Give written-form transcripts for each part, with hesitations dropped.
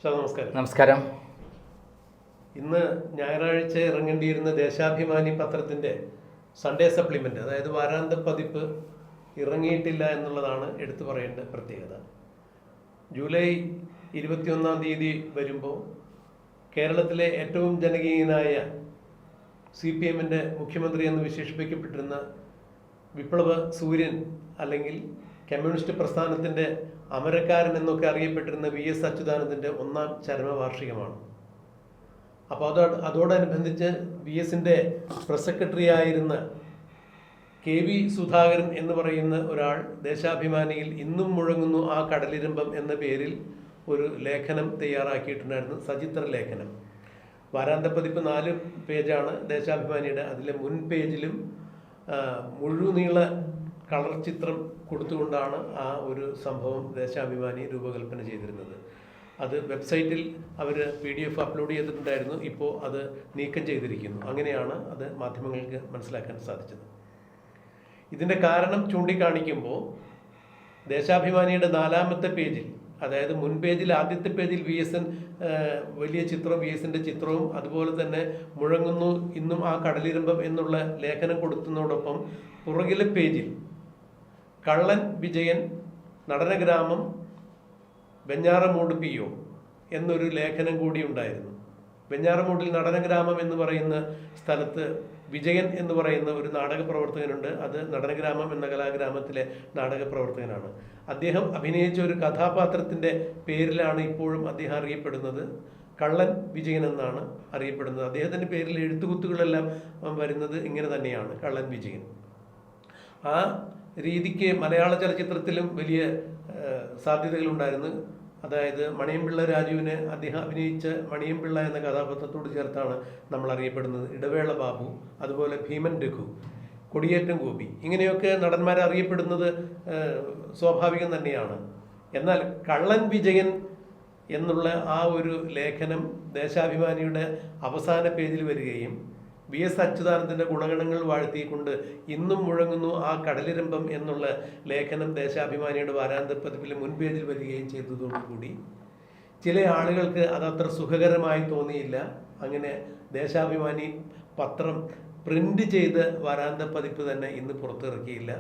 നമസ്കാരം. നമസ്കാരം. ഇന്ന് ഞായറാഴ്ച ഇറങ്ങേണ്ടിയിരുന്ന ദേശാഭിമാനി പത്രത്തിൻ്റെ സൺഡേ സപ്ലിമെൻ്റ്, അതായത് വാരാന്ത പതിപ്പ് ഇറങ്ങിയിട്ടില്ല എന്നുള്ളതാണ് എടുത്തു പറയേണ്ട പ്രത്യേകത. ജൂലൈ 21 വരുമ്പോൾ കേരളത്തിലെ ഏറ്റവും ജനകീയനായ CPM-ൻ്റെ മുഖ്യമന്ത്രി എന്ന് വിശേഷിപ്പിക്കപ്പെട്ടിരുന്ന വിപ്ലവ സൂര്യൻ അല്ലെങ്കിൽ കമ്മ്യൂണിസ്റ്റ് പ്രസ്ഥാനത്തിൻ്റെ അമരക്കാരൻ എന്നൊക്കെ അറിയപ്പെട്ടിരുന്ന VS അച്യുതാനന്ദൻ്റെ 1ാം ചരമവാർഷികമാണ്. അപ്പോൾ അതോടനുബന്ധിച്ച് VS-ൻ്റെ പ്രസ് സെക്രട്ടറി ആയിരുന്ന KV സുധാകരൻ എന്ന് പറയുന്ന ഒരാൾ ദേശാഭിമാനിയിൽ ഇന്നും മുഴങ്ങുന്നു ആ കടലിരമ്പം എന്ന പേരിൽ ഒരു ലേഖനം തയ്യാറാക്കിയിട്ടുണ്ടായിരുന്നു, സചിത്ര ലേഖനം. വാരാന്തപ്പതിപ്പ് 4 പേജാണ് ദേശാഭിമാനിയുടെ. അതിലെ മുൻ പേജിലും മുഴുനീള കളർ ചിത്രം കൊടുത്തുകൊണ്ടാണ് ആ ഒരു സംഭവം ദേശാഭിമാനി രൂപകൽപ്പന ചെയ്തിരുന്നത്. അത് വെബ്സൈറ്റിൽ അവർ PDF അപ്ലോഡ് ചെയ്തിട്ടുണ്ടായിരുന്നു. ഇപ്പോൾ അത് നീക്കം ചെയ്തിരിക്കുന്നു. അങ്ങനെയാണ് അത് മാധ്യമങ്ങൾക്ക് മനസ്സിലാക്കാൻ സാധിച്ചത്. ഇതിൻ്റെ കാരണം ചൂണ്ടിക്കാണിക്കുമ്പോൾ ദേശാഭിമാനിയുടെ 4ാമത്തെ പേജിൽ, അതായത് മുൻ പേജിൽ ആദ്യത്തെ പേജിൽ വലിയ ചിത്രം, VS-ൻ്റെ ചിത്രവും അതുപോലെ തന്നെ മുഴങ്ങുന്നു ഇന്നും ആ കടലിരമ്പം എന്നുള്ള ലേഖനം കൊടുക്കുന്നതോടൊപ്പം പുറകിലെ പേജിൽ കള്ളൻ വിജയൻ, നടനഗ്രാമം, വെഞ്ഞാറമൂട് PO എന്നൊരു ലേഖനം കൂടി ഉണ്ടായിരുന്നു. വെഞ്ഞാറമൂടിൽ നടനഗ്രാമം എന്ന് പറയുന്ന സ്ഥലത്ത് വിജയൻ എന്ന് പറയുന്ന ഒരു നാടക പ്രവർത്തകനുണ്ട്. അത് നടനഗ്രാമം എന്ന കലാഗ്രാമത്തിലെ നാടക പ്രവർത്തകനാണ്. അദ്ദേഹം അഭിനയിച്ച ഒരു കഥാപാത്രത്തിൻ്റെ പേരിലാണ് ഇപ്പോഴും അദ്ദേഹം അറിയപ്പെടുന്നത്. കള്ളൻ വിജയൻ എന്നാണ് അറിയപ്പെടുന്നത്. അദ്ദേഹത്തിൻ്റെ പേരിൽ എഴുത്തുകുത്തുകളെല്ലാം വരുന്നത് ഇങ്ങനെ തന്നെയാണ്, കള്ളൻ വിജയൻ. ആ രീതിക്ക് മലയാള ചലച്ചിത്രത്തിലും വലിയ സാധ്യതകളുണ്ടായിരുന്നു. അതായത് മണിയംപിള്ള രാജുവിനെ അദ്ദേഹം അഭിനയിച്ച മണിയംപിള്ള എന്ന കഥാപാത്രത്തോട് ചേർത്താണ് നമ്മൾ അറിയപ്പെടുന്നത്. ഇടവേള ബാബു, അതുപോലെ ഭീമൻ രഘു, കൊടിയേറ്റം ഗോപി, ഇങ്ങനെയൊക്കെ നടന്മാരെ അറിയപ്പെടുന്നത് സ്വാഭാവികം തന്നെയാണ്. എന്നാൽ കള്ളൻ വിജയൻ എന്നുള്ള ആ ഒരു ലേഖനം ദേശാഭിമാനിയുടെ അവസാന പേജിൽ വരികയും VS അച്യുതാനന്ദൻ്റെ ഗുണഗണങ്ങൾ വാഴ്ത്തിക്കൊണ്ട് ഇന്നും മുഴങ്ങുന്നു ആ കടലിരമ്പം എന്നുള്ള ലേഖനം ദേശാഭിമാനിയുടെ വാരാന്തപ്പതിപ്പിൽ മുൻ പേജിൽ വരികയും ചെയ്തതോടുകൂടി ചില ആളുകൾക്ക് അതത്ര സുഖകരമായി തോന്നിയില്ല. അങ്ങനെ ദേശാഭിമാനി പത്രം പ്രിന്റ് ചെയ്ത് വാരാന്തപ്പതിപ്പ് തന്നെ ഇന്ന് പുറത്തിറക്കിയില്ല.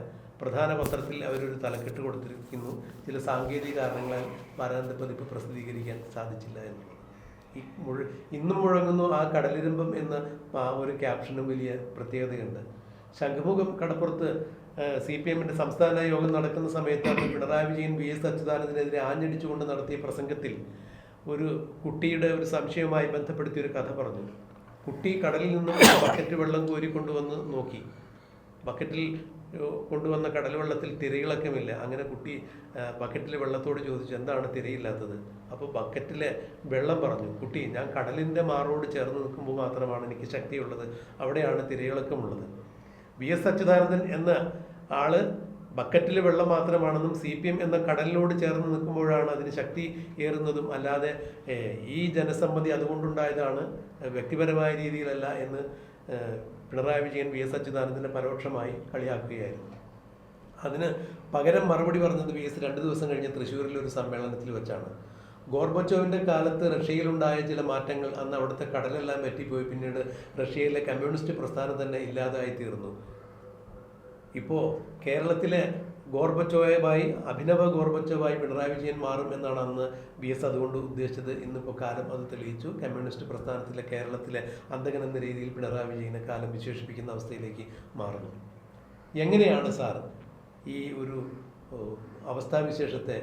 പ്രധാന പത്രത്തിൽ അവരൊരു തലക്കെട്ട് കൊടുത്തിരിക്കുന്നു, ചില സാങ്കേതിക കാരണങ്ങളാൽ വാരാന്തപ്പതിപ്പ് പ്രസിദ്ധീകരിക്കാൻ സാധിച്ചില്ല എന്നുള്ളത്. ഇന്നും മുഴങ്ങുന്നു ആ കടലിരമ്പം എന്ന ആ ഒരു ക്യാപ്ഷനും വലിയ പ്രത്യേകതയുണ്ട്. ശംഖുമുഖം കടപ്പുറത്ത് CPM-ൻ്റെ സംസ്ഥാന യോഗം നടക്കുന്ന സമയത്താണ് പിണറായി വിജയൻ VS അച്യുതാനന്ദനെതിരെ ആഞ്ഞടിച്ചുകൊണ്ട് നടത്തിയ പ്രസംഗത്തിൽ ഒരു കുട്ടിയുടെ ഒരു സംശയവുമായി ബന്ധപ്പെടുത്തിയൊരു കഥ പറഞ്ഞു. കുട്ടി കടലിൽ നിന്നും ബക്കറ്റ് വെള്ളം കോരിക്കൊണ്ടുവന്ന് നോക്കി. ബക്കറ്റിൽ കൊണ്ടുവന്ന കടൽ വെള്ളത്തിൽ തിരകളൊക്കെയുമില്ല. അങ്ങനെ കുട്ടി ബക്കറ്റിലെ വെള്ളത്തോട് ചോദിച്ചു, എന്താണ് തിരയില്ലാത്തത്? അപ്പോൾ ബക്കറ്റിലെ വെള്ളം പറഞ്ഞു, കുട്ടി, ഞാൻ കടലിൻ്റെ മാറോട് ചേർന്ന് നിൽക്കുമ്പോൾ മാത്രമാണ് എനിക്ക് ശക്തിയുള്ളത്, അവിടെയാണ് തിരയിളക്കമുള്ളത്. VS അച്യുതാനന്ദൻ എന്ന ആള് ബക്കറ്റിലെ വെള്ളം മാത്രമാണെന്നും CPM എന്ന കടലിനോട് ചേർന്ന് നിൽക്കുമ്പോഴാണ് അതിന് ശക്തി ഏറുന്നതും, അല്ലാതെ ഈ ജനസമ്മതി അതുകൊണ്ടുണ്ടായതാണ്, വ്യക്തിപരമായ രീതിയിലല്ല എന്ന് പിണറായി വിജയൻ VS അച്യുതാനന്ദനെ പരോക്ഷമായി കളിയാക്കുകയായിരുന്നു. അതിന് പകരം മറുപടി പറഞ്ഞത് VS 2 ദിവസം കഴിഞ്ഞ് തൃശ്ശൂരിൽ ഒരു സമ്മേളനത്തിൽ വെച്ചാണ്. ഗോർബച്ചോവിൻ്റെ കാലത്ത് റഷ്യയിലുണ്ടായ ചില മാറ്റങ്ങൾ, അന്ന് അവിടുത്തെ കടലെല്ലാം പറ്റിപ്പോയി. പിന്നീട് റഷ്യയിലെ കമ്മ്യൂണിസ്റ്റ് പ്രസ്ഥാനം തന്നെ ഇല്ലാതായി തീർന്നു. ഇപ്പോൾ കേരളത്തിലെ ഗോർബച്ചോവുമായി, അഭിനവ ഗോർബച്ചോവായി പിണറായി വിജയൻ മാറും എന്നാണ് അന്ന് VS അതുകൊണ്ട് ഉദ്ദേശിച്ചത്. ഇന്നിപ്പോൾ കാലം അത് തെളിയിച്ചു. കമ്മ്യൂണിസ്റ്റ് പ്രസ്ഥാനത്തിലെ കേരളത്തിലെ അന്തകൻ എന്ന രീതിയിൽ പിണറായി വിജയനെ കാലം വിശേഷിപ്പിക്കുന്ന അവസ്ഥയിലേക്ക് മാറുന്നു. എങ്ങനെയാണ് സാർ ഈ ഒരു അവസ്ഥാവിശേഷത്തെ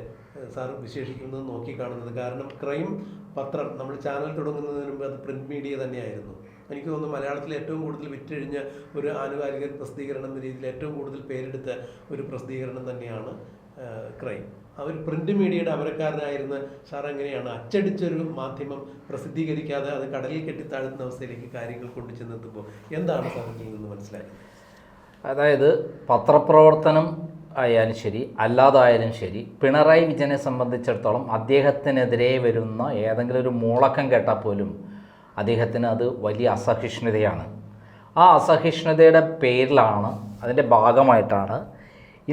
സാർ വിശേഷിക്കുന്നത് നോക്കിക്കാണുന്നത്? കാരണം ക്രൈം പത്രം നമ്മൾ ചാനൽ തുടങ്ങുന്നതിന് മുമ്പ് അത് പ്രിന്റ് മീഡിയ തന്നെയായിരുന്നു. എനിക്ക് തോന്നുന്നു മലയാളത്തിൽ ഏറ്റവും കൂടുതൽ വിറ്റഴിഞ്ഞ ഒരു ആനുകാലിക പ്രസിദ്ധീകരണം എന്ന രീതിയിൽ ഏറ്റവും കൂടുതൽ പേരെടുത്ത ഒരു പ്രസിദ്ധീകരണം തന്നെയാണ് ക്രൈം. അവർ പ്രിന്റ് മീഡിയയുടെ അമരക്കാരനായിരുന്ന സാർ എങ്ങനെയാണ് അച്ചടിച്ചൊരു മാധ്യമം പ്രസിദ്ധീകരിക്കാതെ അത് കടലിൽ കെട്ടിത്താഴുന്ന അവസ്ഥയിലേക്ക് കാര്യങ്ങൾ കൊണ്ടുചെന്നെത്തുമ്പോൾ എന്താണ് സാർ ഇതിൽ നിന്ന് മനസ്സിലായത്? അതായത് പത്രപ്രവർത്തനം ആയാലും ശരി, അല്ലാതായാലും ശരി, പിണറായി വിജയനെ സംബന്ധിച്ചിടത്തോളം അദ്ദേഹത്തിനെതിരെ വരുന്ന ഏതെങ്കിലും ഒരു മൂളക്കം കേട്ടാൽ പോലും അദ്ദേഹത്തിന് അത് വലിയ അസഹിഷ്ണുതയാണ്. ആ അസഹിഷ്ണുതയുടെ പേരിലാണ്, അതിൻ്റെ ഭാഗമായിട്ടാണ്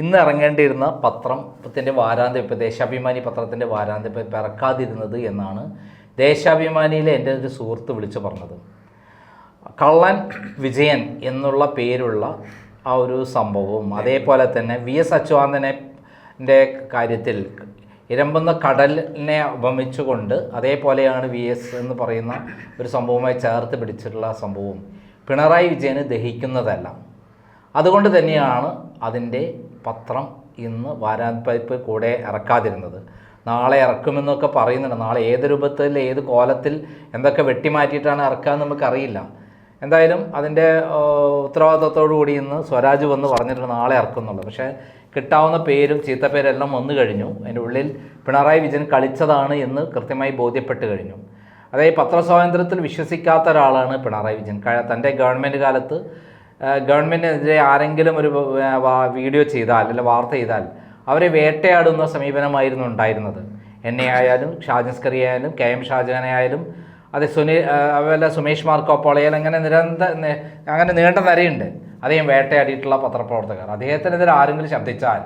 ഇന്ന് ഇറങ്ങേണ്ടിയിരുന്ന പത്രത്തിൻ്റെ വാരാന്ത്യം, ഇപ്പോൾ ദേശാഭിമാനി പത്രത്തിൻ്റെ വാരാന്ത്യം ഇപ്പോൾ ഇറക്കാതിരുന്നത് എന്നാണ് ദേശാഭിമാനിയിലെ എൻ്റെ ഒരു സുഹൃത്ത് വിളിച്ചു പറഞ്ഞത്. കള്ളൻ വിജയൻ എന്നുള്ള പേരുള്ള ആ ഒരു സംഭവവും അതേപോലെ തന്നെ VS അച്യുതാനന്ദൻ്റെ കാര്യത്തിൽ ഇരമ്പുന്ന കടലിനെ ഉപമിച്ചുകൊണ്ട് അതേപോലെയാണ് VS എന്ന് പറയുന്ന ഒരു സംഭവവുമായി ചേർത്ത് പിടിച്ചിട്ടുള്ള സംഭവവും പിണറായി വിജയന് ദഹിക്കുന്നതല്ല. അതുകൊണ്ട് തന്നെയാണ് അതിൻ്റെ പത്രം ഇന്ന് വാരാന്ത്യപ്പതിപ്പ് കൂടെ ഇറക്കാതിരുന്നത്. നാളെ ഇറക്കുമെന്നൊക്കെ പറയുന്നുണ്ട്. നാളെ ഏത് രൂപത്തിൽ ഏത് കോലത്തിൽ എന്തൊക്കെ വെട്ടിമാറ്റിയിട്ടാണ് ഇറക്കാമെന്ന് നമുക്കറിയില്ല. എന്തായാലും അതിൻ്റെ ഉത്തരവാദിത്തത്തോടു കൂടി ഇന്ന് സ്വരാജ് വന്ന് പറഞ്ഞിട്ട് നാളെ ഇറക്കുന്നുള്ളൂ. പക്ഷേ കിട്ടാവുന്ന പേരും ചീത്തപ്പേരെല്ലാം വന്നു കഴിഞ്ഞു. അതിൻ്റെ ഉള്ളിൽ പിണറായി വിജയൻ കളിച്ചതാണ് എന്ന് കൃത്യമായി ബോധ്യപ്പെട്ട് കഴിഞ്ഞു. അതായത് പത്രസ്വാതന്ത്ര്യത്തിൽ വിശ്വസിക്കാത്ത ഒരാളാണ് പിണറായി വിജയൻ. തൻ്റെ ഗവൺമെൻറ് കാലത്ത് ഗവൺമെൻറ്റിനെതിരെ ആരെങ്കിലും ഒരു വീഡിയോ ചെയ്താൽ അല്ലെങ്കിൽ വാർത്ത ചെയ്താൽ അവരെ വേട്ടയാടുന്ന സമീപനമായിരുന്നു ഉണ്ടായിരുന്നത്. എന്നെ ആയാലും ഷാജിസ്കറി ആയാലും KM ഷാജഹാനെ ആയാലും അത് അതുപോലെ സുമേഷ് മാർക്കോപ്പോളയാൽ അങ്ങനെ അങ്ങനെ നീണ്ട നിരയുണ്ട് അദ്ദേഹം വേട്ടയാടിയിട്ടുള്ള പത്രപ്രവർത്തകർ. അദ്ദേഹത്തിനെതിരെ ആരെങ്കിലും ശബ്ദിച്ചാൽ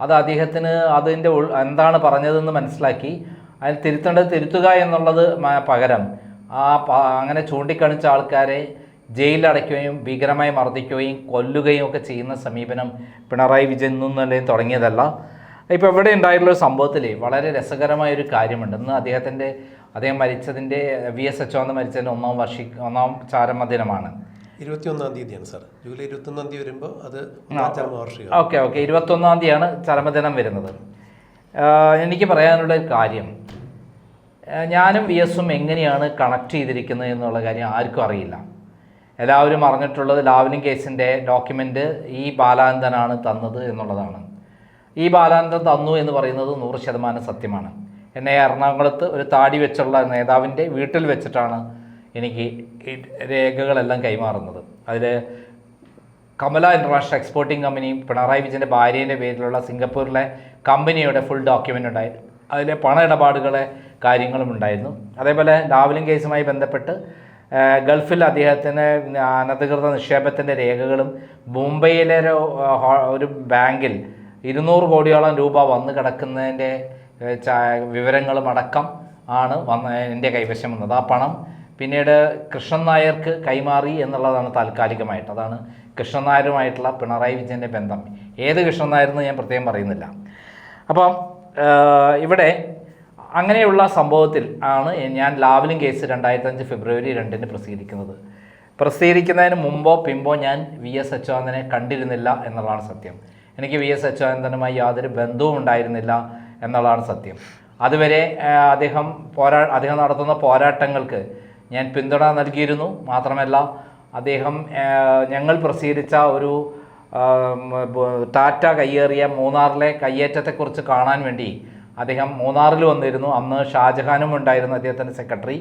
അത് അദ്ദേഹത്തിന് അതിൻ്റെ എന്താണ് പറഞ്ഞതെന്ന് മനസ്സിലാക്കി അതിൽ തിരുത്തേണ്ടത് തിരുത്തുക എന്നുള്ളത് പകരം അങ്ങനെ ചൂണ്ടിക്കാണിച്ച ആൾക്കാരെ ജയിലിലടയ്ക്കുകയും ഭീകരമായി മർദ്ദിക്കുകയും കൊല്ലുകയും ഒക്കെ ചെയ്യുന്ന സമീപനം പിണറായി വിജയൻ നിന്നല്ലേ തുടങ്ങിയതല്ല. ഇപ്പോൾ ഇവിടെ ഉണ്ടായിട്ടുള്ളൊരു സംഭവത്തിൽ വളരെ രസകരമായൊരു കാര്യമുണ്ട്. ഇന്ന് അദ്ദേഹം മരിച്ചതിൻ്റെ VS അച്യുതാനന്ദൻ മരിച്ചതിൻ്റെ ഒന്നാം ചരമദിനമാണ്. 21-ാം തീയതിയാണ് സാർ. ജൂലൈ 21-ാം തീയതി വരുമ്പോൾ അത് ചരമവാർഷികം. ഓക്കെ 21-ാം തീയതിയാണ് ചരമദിനം വരുന്നത്. എനിക്ക് പറയാനുള്ള ഒരു കാര്യം, ഞാനും VSഉം എങ്ങനെയാണ് കണക്ട് ചെയ്തിരിക്കുന്നത് എന്നുള്ള കാര്യം ആർക്കും അറിയില്ല. എല്ലാവരും അറിഞ്ഞിട്ടുള്ളത് ലാവ്ലിൻ കേസിൻ്റെ ഡോക്യുമെൻ്റ് ഈ ബാലാനന്ദനാണ് തന്നത് എന്നുള്ളതാണ്. ഈ ബാലാനന്ദൻ തന്നു എന്ന് പറയുന്നത് 100% സത്യമാണ്. എന്നെ എറണാകുളത്ത് ഒരു താടി വെച്ചുള്ള നേതാവിൻ്റെ വീട്ടിൽ വെച്ചിട്ടാണ് എനിക്ക് ഈ രേഖകളെല്ലാം കൈമാറുന്നത്. അതിൽ കമല ഇൻ്റർനാഷണൽ എക്സ്പോർട്ടിംഗ് കമ്പനിയും പിണറായി വിജയൻ്റെ ഭാര്യേൻ്റെ പേരിലുള്ള സിംഗപ്പൂരിലെ കമ്പനിയുടെ ഫുൾ ഡോക്യുമെൻ്റ് ഉണ്ടായിരുന്നു. അതിൽ പണ ഇടപാടുകളെ കാര്യങ്ങളും ഉണ്ടായിരുന്നു. അതേപോലെ ലാവ്ലിൻ കേസുമായി ബന്ധപ്പെട്ട് ഗൾഫിൽ അദ്ദേഹത്തിന് അനധികൃത നിക്ഷേപത്തിൻ്റെ രേഖകളും മുംബൈയിലെ ഒരു ബാങ്കിൽ 200 കോടിയോളം രൂപ വന്ന് കിടക്കുന്നതിൻ്റെ വിവരങ്ങളും അടക്കം ആണ് എൻ്റെ കൈവശം വന്നത്. ആ പണം പിന്നീട് കൃഷ്ണൻ നായർക്ക് കൈമാറി എന്നുള്ളതാണ് താൽക്കാലികമായിട്ട്. അതാണ് കൃഷ്ണൻ നായരുമായിട്ടുള്ള പിണറായി വിജയൻ്റെ ബന്ധം. ഏത് കൃഷ്ണൻ നായരെന്ന് ഞാൻ പ്രത്യേകം പറയുന്നില്ല. അപ്പം ഇവിടെ അങ്ങനെയുള്ള സംഭവത്തിൽ ആണ് ഞാൻ ലാവ്ലിൻ കേസ് 2005 ഫെബ്രുവരി 2 പ്രസിദ്ധീകരിക്കുന്നത്. പ്രസിദ്ധീകരിക്കുന്നതിന് മുമ്പോ പിമ്പോ ഞാൻ VS അച്യുതാനന്ദനെ കണ്ടിരുന്നില്ല എന്നുള്ളതാണ് സത്യം. എനിക്ക് VS അച്യുതാനന്ദനുമായി യാതൊരു ബന്ധവും ഉണ്ടായിരുന്നില്ല എന്നുള്ളതാണ് സത്യം. അതുവരെ അദ്ദേഹം നടത്തുന്ന പോരാട്ടങ്ങൾക്ക് ഞാൻ പിന്തുണ നൽകിയിരുന്നു. മാത്രമല്ല ഞങ്ങൾ പ്രസിദ്ധീകരിച്ച ഒരു ടാറ്റ കയ്യേറിയ മൂന്നാറിലെ കയ്യേറ്റത്തെക്കുറിച്ച് കാണാൻ വേണ്ടി അദ്ദേഹം മൂന്നാറിൽ വന്നിരുന്നു. അന്ന് ഷാജഹാനും ഉണ്ടായിരുന്നു അദ്ദേഹത്തിൻ്റെ സെക്രട്ടറി.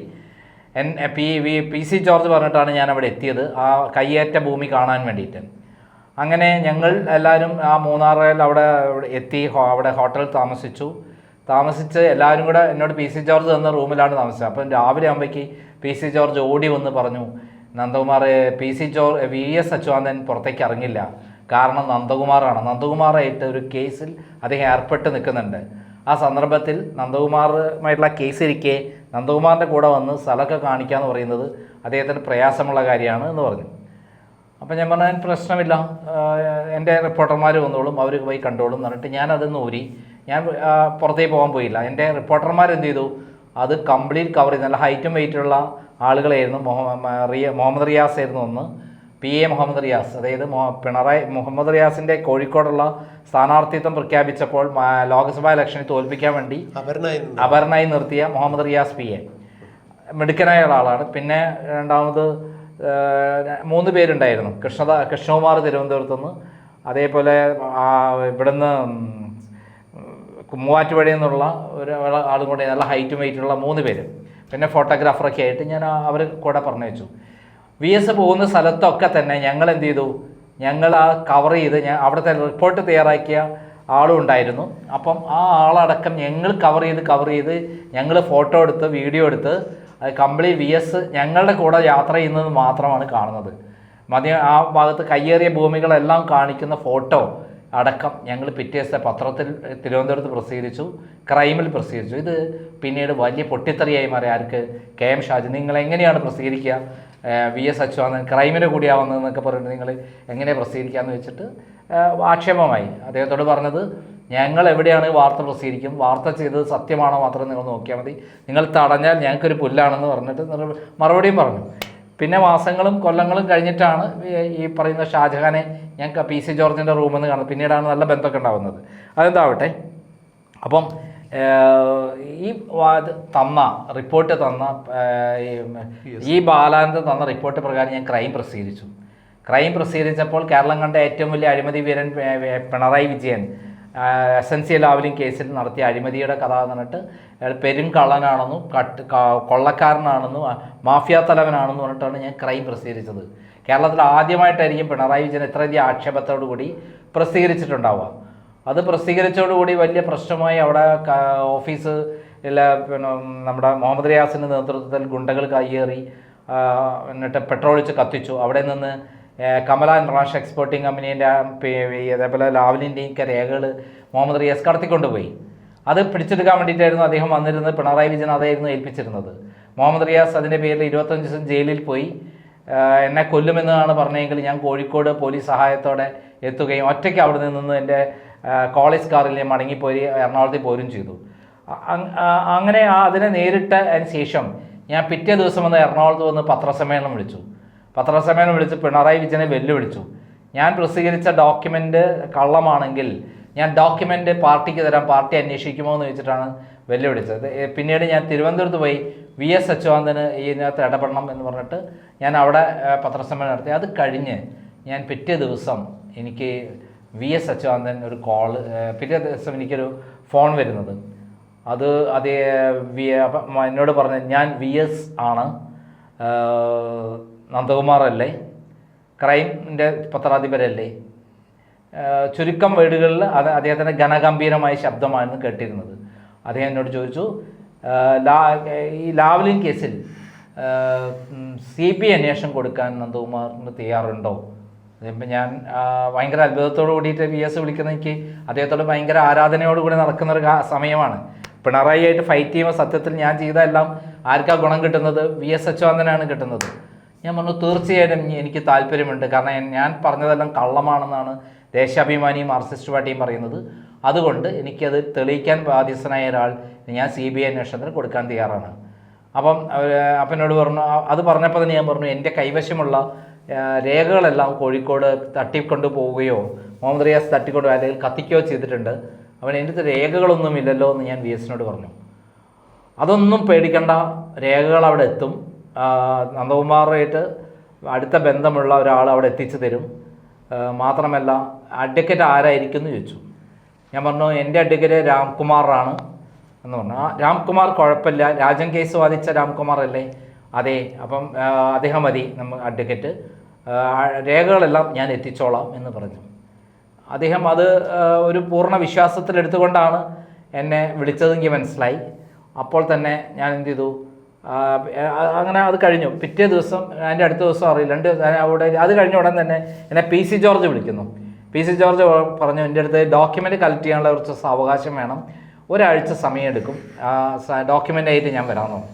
PC ജോർജ് പറഞ്ഞിട്ടാണ് ഞാൻ അവിടെ എത്തിയത് ആ കയ്യേറ്റ ഭൂമി കാണാൻ വേണ്ടിയിട്ട്. അങ്ങനെ ഞങ്ങൾ എല്ലാവരും ആ മൂന്നാറിൽ അവിടെ എത്തി. അവിടെ ഹോട്ടലിൽ താമസിച്ച് എല്ലാവരും കൂടെ എന്നോട് PC ജോർജ് തന്ന റൂമിലാണ് താമസിച്ചത്. അപ്പം രാവിലെ ആകുമ്പോഴേക്ക് PC ജോർജ് ഓടി വന്ന് പറഞ്ഞു, നന്ദകുമാർ VS അച്യുതാനന്ദൻ പുറത്തേക്ക് ഇറങ്ങില്ല, കാരണം നന്ദകുമാറായിട്ട് ഒരു കേസിൽ അദ്ദേഹം ഏർപ്പെട്ട് നിൽക്കുന്നുണ്ട്. ആ സന്ദർഭത്തിൽ നന്ദകുമാറുമായിട്ടുള്ള കേസ് ഇരിക്കെ നന്ദകുമാറിൻ്റെ കൂടെ വന്ന് സ്ഥലമൊക്കെ കാണിക്കാമെന്ന് പറയുന്നത് അദ്ദേഹത്തിന് പ്രയാസമുള്ള കാര്യമാണ് എന്ന് പറഞ്ഞു. അപ്പം ഞാൻ പറഞ്ഞാൽ പ്രശ്നമില്ല, എൻ്റെ റിപ്പോർട്ടർമാർ വന്നോളും, അവർ പോയി കണ്ടോളും എന്ന് പറഞ്ഞിട്ട് ഞാനതൊന്ന് ഊരി. ഞാൻ പുറത്തേക്ക് പോകാൻ പോയില്ല. എൻ്റെ റിപ്പോർട്ടർമാർ എന്ത് ചെയ്തു, അത് കംപ്ലീറ്റ് കവർ ചെയ്തു. നല്ല ഹൈറ്റും വെയിറ്റുള്ള ആളുകളായിരുന്നു. മുഹമ്മദ് റിയാസ് ആയിരുന്നു ഒന്ന്, PA മുഹമ്മദ് റിയാസ്. അതായത് മുഹമ്മദ് റിയാസിൻ്റെ കോഴിക്കോടുള്ള സ്ഥാനാർത്ഥിത്വം പ്രഖ്യാപിച്ചപ്പോൾ ലോക്സഭാ ഇലക്ഷനിൽ തോൽപ്പിക്കാൻ വേണ്ടി അപർണായി നിർത്തിയ മുഹമ്മദ് റിയാസ് PA മിടുക്കനായ ഒരാളാണ്. പിന്നെ രണ്ടാമത് 3 പേരുണ്ടായിരുന്നു. കൃഷ്ണകുമാർ തിരുവനന്തപുരത്തു നിന്ന്, അതേപോലെ ഇവിടുന്ന് മൂവാറ്റുപുഴയിൽ നിന്നുള്ള ആളും കൂടെ നല്ല ഹൈറ്റും വെയിറ്റുള്ള 3 പേര്, പിന്നെ ഫോട്ടോഗ്രാഫറൊക്കെ ആയിട്ട് ഞാൻ അവർ കൂടെ പറഞ്ഞു വെച്ചു. VS പോകുന്ന സ്ഥലത്തൊക്കെ തന്നെ ഞങ്ങൾ എന്ത് ചെയ്തു, ഞങ്ങൾ ആ കവർ ചെയ്ത് അവിടുത്തെ റിപ്പോർട്ട് തയ്യാറാക്കിയ ആളും ഉണ്ടായിരുന്നു. അപ്പം ആ ആളടക്കം ഞങ്ങൾ കവർ ചെയ്ത് ഞങ്ങൾ ഫോട്ടോ എടുത്ത് വീഡിയോ എടുത്ത് അത് കംപ്ലീറ്റ് VS ഞങ്ങളുടെ കൂടെ യാത്ര ചെയ്യുന്നത് മാത്രമാണ് കാണുന്നത്. ആ ഭാഗത്ത് കയ്യേറിയ ഭൂമികളെല്ലാം കാണിക്കുന്ന ഫോട്ടോ അടക്കം ഞങ്ങൾ പിറ്റേ ദിവസത്തെ പത്രത്തിൽ തിരുവനന്തപുരത്ത് പ്രസിദ്ധീകരിച്ചു, ക്രൈമിൽ പ്രസിദ്ധീകരിച്ചു. ഇത് പിന്നീട് വലിയ പൊട്ടിത്തെറിയായി മാറി. ആർക്ക്? KM ഷാജി. നിങ്ങൾ എങ്ങനെയാണ് പ്രസിദ്ധീകരിക്കുക? VS അച്യുതാനന്ദൻ ക്രൈമിന് കൂടിയാവുന്നതെന്നൊക്കെ പറഞ്ഞിട്ട് നിങ്ങൾ എങ്ങനെ പ്രസിദ്ധീകരിക്കാമെന്ന് വെച്ചിട്ട് ആക്ഷേപമായി. അദ്ദേഹത്തോട് പറഞ്ഞത്, ഞങ്ങൾ എവിടെയാണ് വാർത്ത പ്രസിദ്ധീകരിക്കും, വാർത്ത ചെയ്തത് സത്യമാണോ മാത്രം നിങ്ങൾ നോക്കിയാൽ മതി, നിങ്ങൾ തടഞ്ഞാൽ ഞങ്ങൾക്കൊരു പുല്ലാണെന്ന് പറഞ്ഞിട്ട് മറുപടിയും പറഞ്ഞു. പിന്നെ മാസങ്ങളും കൊല്ലങ്ങളും കഴിഞ്ഞിട്ടാണ് ഈ പറയുന്ന ഷാജഹാനെ ഞാൻ PC ജോർജിൻ്റെ റൂമിൽ നിന്ന് കാണുന്നത്. പിന്നീടാണ് നല്ല ബന്ധമൊക്കെ ഉണ്ടാകുന്നത്. അതെന്താവട്ടെ. അപ്പം ഈ തന്ന റിപ്പോർട്ട് തന്ന ഈ ബാലാനന്ദൻ തന്ന റിപ്പോർട്ട് പ്രകാരം ഞാൻ ക്രൈം പ്രസിദ്ധീകരിച്ചു. ക്രൈം പ്രസിദ്ധീകരിച്ചപ്പോൾ കേരളം കണ്ട ഏറ്റവും വലിയ അഴിമതി വീരൻ പിണറായി വിജയൻ എസൻഷ്യൽ ലാവലിംഗ് കേസിൽ നടത്തിയ അഴിമതിയുടെ കഥ എന്ന് പറഞ്ഞിട്ട് പെരുങ്കള്ളനാണെന്നും കൊള്ളക്കാരനാണെന്നും മാഫിയ തലവനാണെന്ന് പറഞ്ഞിട്ടാണ് ഞാൻ ക്രൈം പ്രസിദ്ധീകരിച്ചത്. കേരളത്തിൽ ആദ്യമായിട്ടായിരിക്കും പിണറായി വിജയൻ ഇത്രയധികം ആക്ഷേപത്തോടു കൂടി പ്രസിദ്ധീകരിച്ചിട്ടുണ്ടാവുക. അത് പ്രസിദ്ധീകരിച്ചതോടുകൂടി വലിയ പ്രശ്നമായി. അവിടെ ഓഫീസ് പിന്നെ നമ്മുടെ മുഹമ്മദ് റിയാസിൻ്റെ നേതൃത്വത്തിൽ ഗുണ്ടകൾ കയ്യേറി, എന്നിട്ട് പെട്രോൾ ഒഴിച്ച് കത്തിച്ചു. അവിടെ നിന്ന് കമല ഇൻ്റർനാഷണൽ എക്സ്പോർട്ടിംഗ് കമ്പനീൻ്റെ അതേപോലെ ലാവലിൻ്റെയും ഒക്കെ രേഖകൾ മുഹമ്മദ് റിയാസ് കടത്തിക്കൊണ്ടുപോയി. അത് പിടിച്ചെടുക്കാൻ വേണ്ടിയിട്ടായിരുന്നു അദ്ദേഹം വന്നിരുന്നത്. പിണറായി വിജയൻ അതായിരുന്നു ഏൽപ്പിച്ചിരുന്നത്. മുഹമ്മദ് റിയാസ് അതിൻ്റെ പേരിൽ 25 ദിവസം ജയിലിൽ പോയി. എന്നെ കൊല്ലുമെന്നാണ് പറഞ്ഞെങ്കിൽ ഞാൻ കോഴിക്കോട് പോലീസ് സഹായത്തോടെ എത്തുകയും ഒറ്റയ്ക്ക് അവിടെ നിന്ന് എൻ്റെ കോളേജ് കാറിൽ ഞാൻ മടങ്ങിപ്പോയി എറണാകുളത്തിൽ പോരും ചെയ്തു. അങ്ങനെ അതിനെ നേരിട്ടതിന് ശേഷം ഞാൻ പിറ്റേ ദിവസം വന്ന് എറണാകുളത്ത് വന്ന് പത്രസമ്മേളനം വിളിച്ച് പിണറായി വിജയനെ വെല്ലുവിളിച്ചു. ഞാൻ പ്രസിദ്ധീകരിച്ച ഡോക്യുമെൻ്റ് കള്ളമാണെങ്കിൽ ഞാൻ ഡോക്യുമെൻ്റ് പാർട്ടിക്ക് തരാം, പാർട്ടി അന്വേഷിക്കുമോ എന്ന് ചോദിച്ചിട്ടാണ് വെല്ലുവിളിച്ചത്. പിന്നീട് ഞാൻ തിരുവനന്തപുരത്ത് പോയി VS അച്യുതാനന്ദന് ഇതിനകത്ത് ഇടപെടണം എന്ന് പറഞ്ഞിട്ട് ഞാൻ അവിടെ പത്രസമ്മേളനം നടത്തി. അത് കഴിഞ്ഞ് ഞാൻ പിറ്റേ ദിവസം എനിക്ക് VS അച്യുതാനന്ദൻ ഒരു കോള്, പിറ്റേ ദിവസം എനിക്കൊരു ഫോൺ വരുന്നത്. അതേ എന്നോട് പറഞ്ഞു, ഞാൻ VS ആണ്, നന്ദകുമാർ അല്ലേ, ക്രൈമിൻ്റെ പത്രാധിപരല്ലേ. ചുരുക്കം വീടുകളിൽ അദ്ദേഹത്തിൻ്റെ ഘനഗംഭീരമായ ശബ്ദമായിരുന്നു കേട്ടിരുന്നത്. അദ്ദേഹം എന്നോട് ചോദിച്ചു, ഈ ലാവ്ലിൻ കേസിൽ CBI അന്വേഷണം കൊടുക്കാൻ നന്ദകുമാറിന് തയ്യാറുണ്ടോ? ഇപ്പം ഞാൻ ഭയങ്കര അത്ഭുതത്തോടു കൂടിയിട്ട് VS വിളിക്കുന്ന എനിക്ക് അദ്ദേഹത്തോട് ഭയങ്കര ആരാധനയോടുകൂടി നടക്കുന്നൊരു സമയമാണ്. പിണറായി ആയിട്ട് ഫൈറ്റ് ചെയ്യുമ്പോൾ സത്യത്തിൽ ഞാൻ ചെയ്തതെല്ലാം ആർക്കാ ഗുണം കിട്ടുന്നത്? VS അച്യുതാനന്ദനാണ് കിട്ടുന്നത്. ഞാൻ പറഞ്ഞു, തീർച്ചയായിട്ടും എനിക്ക് താല്പര്യമുണ്ട്. കാരണം ഞാൻ പറഞ്ഞതെല്ലാം കള്ളമാണെന്നാണ് ദേശാഭിമാനിയും മാർക്സിസ്റ്റ് പാർട്ടിയും പറയുന്നത്. അതുകൊണ്ട് എനിക്കത് തെളിയിക്കാൻ ബാധ്യസ്ഥനായ ഒരാൾ ഞാൻ CBI അന്വേഷണത്തിന് കൊടുക്കാൻ തയ്യാറാണ്. അപ്പം എന്നോട് പറഞ്ഞു, അത് പറഞ്ഞപ്പോൾ തന്നെ ഞാൻ പറഞ്ഞു, എൻ്റെ കൈവശമുള്ള രേഖകളെല്ലാം കോഴിക്കോട് തട്ടിക്കൊണ്ടു പോവുകയോ മുഹമ്മദ് റിയാസ് തട്ടിക്കൊണ്ടു അല്ലെങ്കിൽ കത്തിക്കുകയോ ചെയ്തിട്ടുണ്ട്. അവൻ എൻ്റെ അടുത്ത് രേഖകളൊന്നുമില്ലല്ലോ എന്ന് ഞാൻ VSനോട് പറഞ്ഞു. അതൊന്നും പേടിക്കേണ്ട, രേഖകൾ അവിടെ എത്തും. നന്ദകുമാറായിട്ട് അടുത്ത ബന്ധമുള്ള ഒരാൾ അവിടെ എത്തിച്ചു തരും. മാത്രമല്ല അഡ്വക്കേറ്റ് ആരായിരിക്കും എന്ന് ചോദിച്ചു. ഞാൻ പറഞ്ഞു, എൻ്റെ അഡ്വക്കേറ്റ് രാംകുമാറാണ് എന്ന് പറഞ്ഞു. രാംകുമാർ കുഴപ്പമില്ല, രാജൻ കേസ് വാദിച്ച രാംകുമാർ അല്ലേ? അതെ. അപ്പം അദ്ദേഹം മതി അഡ്വക്കേറ്റ്, രേഖകളെല്ലാം ഞാൻ എത്തിച്ചോളാം എന്ന് പറഞ്ഞു. അദ്ദേഹം അത് ഒരു പൂർണ്ണ വിശ്വാസത്തിലെടുത്തുകൊണ്ടാണ് എന്നെ വിളിച്ചതെങ്കിൽ മനസ്സിലായി. അപ്പോൾ തന്നെ ഞാൻ എന്ത് ചെയ്തു, അങ്ങനെ അത് കഴിഞ്ഞു. പിറ്റേ ദിവസം, അതിൻ്റെ അടുത്ത ദിവസം അറിയില്ല, 2 ദിവസം അവിടെ അത് കഴിഞ്ഞ ഉടൻ തന്നെ എന്നെ PC ജോർജ് വിളിക്കുന്നു. PC ജോർജ് പറഞ്ഞു, എൻ്റെ അടുത്ത് ഡോക്യുമെൻ്റ് കളക്ട് ചെയ്യാനുള്ള കുറച്ച് അവകാശം വേണം, ഒരാഴ്ച സമയമെടുക്കും, ഡോക്യുമെൻ്റ് ആയിട്ട് ഞാൻ വരാമെന്ന് പറഞ്ഞു.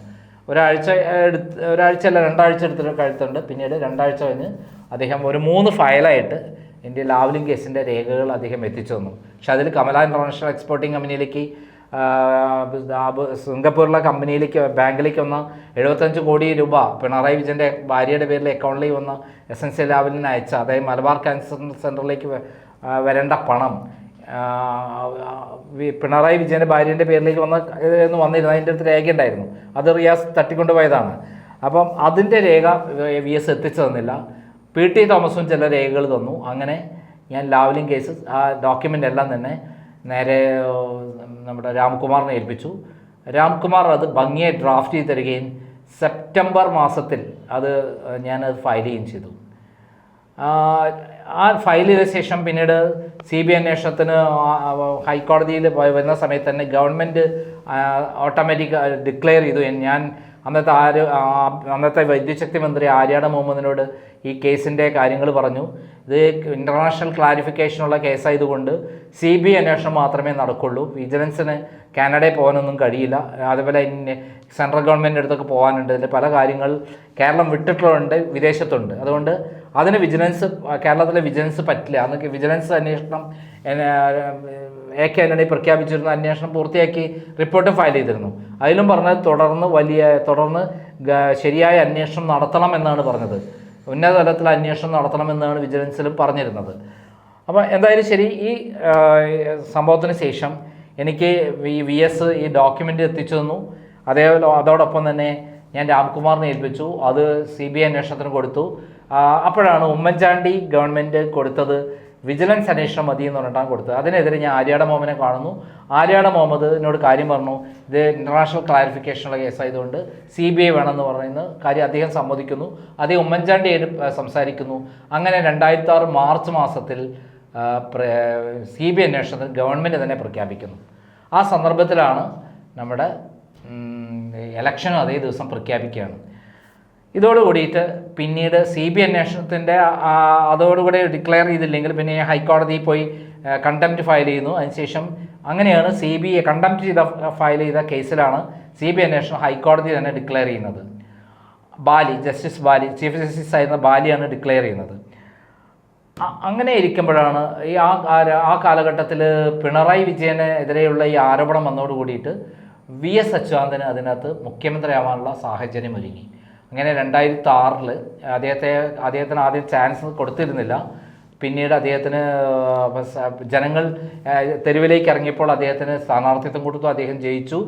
ഒരാഴ്ചയല്ല 2 ആഴ്ച എടുത്തിട്ടുണ്ട്. പിന്നീട് 2 ആഴ്ച കഴിഞ്ഞ് അദ്ദേഹം ഒരു 3 ഫയലായിട്ട് എൻ്റെ ലാവ്ലിൻ കേസിൻ്റെ രേഖകൾ അദ്ദേഹം എത്തിച്ചു തന്നു. പക്ഷെ അതിൽ കമല ഇൻ്റർനാഷണൽ എക്സ്പോർട്ടിംഗ് കമ്പനിയിലേക്ക്, സിംഗപ്പൂരിലെ കമ്പനിയിലേക്ക്, ബാങ്കിലേക്ക് വന്ന 75 കോടി രൂപ പിണറായി വിജയൻ്റെ ഭാര്യയുടെ പേരിൽ അക്കൗണ്ടിലേക്ക് വന്ന എസൻഷ്യൽ ലാവലിന് അയച്ച, അതായത് മലബാർ ക്യാൻസർ സെൻ്ററിലേക്ക് വരേണ്ട പണം പിണറായി വിജയൻ്റെ ഭാര്യൻ്റെ പേരിലേക്ക് വന്നിരുന്നു. അതിൻ്റെ അടുത്ത് രേഖ ഉണ്ടായിരുന്നു, അത് റിയാസ് തട്ടിക്കൊണ്ടുപോയതാണ്. അപ്പം അതിൻ്റെ രേഖ VS എത്തിച്ചു തന്നില്ല. PT തോമസും ചില രേഖകൾ തന്നു. അങ്ങനെ ഞാൻ ലാവ്ലിൻ കേസ് ആ ഡോക്യുമെൻ്റ് എല്ലാം തന്നെ നേരെ നമ്മുടെ രാംകുമാറിനെ ഏൽപ്പിച്ചു. രാംകുമാർ അത് ഭംഗിയായി ഡ്രാഫ്റ്റ് ചെയ്ത് തരികയും സെപ്റ്റംബർ മാസത്തിൽ ഞാനത് ഫയൽ ചെയ്യുകയും ചെയ്തു. ആ ഫയൽ ചെയ്ത ശേഷം പിന്നീട് CBI അന്വേഷണത്തിന് ഹൈക്കോടതിയിൽ വരുന്ന സമയത്ത് തന്നെ ഗവൺമെൻറ് ഓട്ടോമാറ്റിക് ഡിക്ലെയർ ചെയ്തു, ഞാൻ അന്നത്തെ വൈദ്യുശക്തി മന്ത്രി ആര്യാട മുഹമ്മദിനോട് ഈ കേസിൻ്റെ കാര്യങ്ങൾ പറഞ്ഞു. ഇത് ഇൻ്റർനാഷണൽ ക്ലാരിഫിക്കേഷനുള്ള കേസായതുകൊണ്ട് CBI അന്വേഷണം മാത്രമേ നടക്കുള്ളൂ, വിജിലൻസിന് കാനഡയിൽ പോകാനൊന്നും കഴിയില്ല, അതുപോലെ സെൻട്രൽ ഗവൺമെൻറ്റിൻ്റെ അടുത്തൊക്കെ പോകാനുണ്ട്, ഇതിൽ പല കാര്യങ്ങൾ കേരളം വിട്ടിട്ടുള്ളതുണ്ട്, വിദേശത്തുണ്ട്, അതുകൊണ്ട് അതിന് കേരളത്തിലെ വിജിലൻസ് പറ്റില്ല. അന്നൊക്കെ വിജിലൻസ് അന്വേഷണം AK ആന്റണി പ്രഖ്യാപിച്ചിരുന്ന അന്വേഷണം പൂർത്തിയാക്കി റിപ്പോർട്ട് ഫയൽ ചെയ്തിരുന്നു. അതിലും പറഞ്ഞത് തുടർന്ന് ശരിയായ അന്വേഷണം നടത്തണമെന്നാണ് പറഞ്ഞത്, ഉന്നത തലത്തിൽ അന്വേഷണം നടത്തണമെന്നാണ് വിജിലൻസിലും പറഞ്ഞിരുന്നത്. അപ്പോൾ എന്തായാലും ശരി, ഈ സംഭവത്തിന് ശേഷം എനിക്ക് VS ഈ ഡോക്യുമെൻ്റ് എത്തിച്ചു തന്നു. അതോടൊപ്പം തന്നെ ഞാൻ രാംകുമാറിനെ ഏൽപ്പിച്ചു, അത് CBI അന്വേഷണത്തിന് കൊടുത്തു. അപ്പോഴാണ് ഉമ്മൻചാണ്ടി ഗവൺമെൻറ് കൊടുത്തത് വിജിലൻസ് അന്വേഷണം മതി എന്ന് പറഞ്ഞിട്ടാണ് കൊടുത്തത്. അതിനെതിരെ ഞാൻ ആര്യാട മുഹമ്മദിനെ കാണുന്നു. ആര്യാട മുഹമ്മദിനോട് കാര്യം പറഞ്ഞു, ഇത് ഇൻ്റർനാഷണൽ ക്ലാരിഫിക്കേഷനുള്ള കേസായതുകൊണ്ട് CBI വേണമെന്ന് പറയുന്ന കാര്യം അദ്ദേഹം സമ്മതിക്കുന്നു. അദ്ദേഹം ഉമ്മൻചാണ്ടിയായിട്ട് സംസാരിക്കുന്നു. അങ്ങനെ 2006 മാർച്ച് മാസത്തിൽ CBI അന്വേഷണത്തിന് ഗവൺമെൻറ് തന്നെ പ്രഖ്യാപിക്കുന്നു. ആ സന്ദർഭത്തിലാണ് നമ്മുടെ ഇലക്ഷനും അതേ ദിവസം പ്രഖ്യാപിക്കുകയാണ്. ഇതോടുകൂടിയിട്ട് പിന്നീട് CBI അന്വേഷണത്തിൻ്റെ അതോടുകൂടി ഡിക്ലെയർ ചെയ്തില്ലെങ്കിൽ പിന്നെ ഹൈക്കോടതിയിൽ പോയി കണ്ടംപ്റ്റ് ഫയൽ ചെയ്യുന്നു. അതിനുശേഷം അങ്ങനെയാണ് CBI കണ്ടംപ്റ്റ് ഫയൽ ചെയ്ത കേസിലാണ് CBI അന്വേഷണം ഹൈക്കോടതി തന്നെ ഡിക്ലെയർ ചെയ്യുന്നത്. ജസ്റ്റിസ് ബാലി, ചീഫ് ജസ്റ്റിസ് ആയിരുന്ന ബാലിയാണ് ഡിക്ലെയർ ചെയ്യുന്നത്. അങ്ങനെ ഇരിക്കുമ്പോഴാണ് ആ കാലഘട്ടത്തിൽ പിണറായി വിജയനെതിരെയുള്ള ഈ ആരോപണം വന്നതോട് കൂടിയിട്ട് VS അച്യുതാനന്ദന് അതിനകത്ത് മുഖ്യമന്ത്രിയാവാനുള്ള സാഹചര്യം ഒരുങ്ങി. അങ്ങനെ 2006 അദ്ദേഹത്തിന് ആദ്യം ചാൻസ് കൊടുത്തിരുന്നില്ല. പിന്നീട് അദ്ദേഹത്തിന് ജനങ്ങൾ തെരുവിലേക്ക് ഇറങ്ങിയപ്പോൾ അദ്ദേഹത്തിന് സ്ഥാനാർത്ഥിത്വം കൊടുത്തു, അദ്ദേഹം ജയിച്ചു.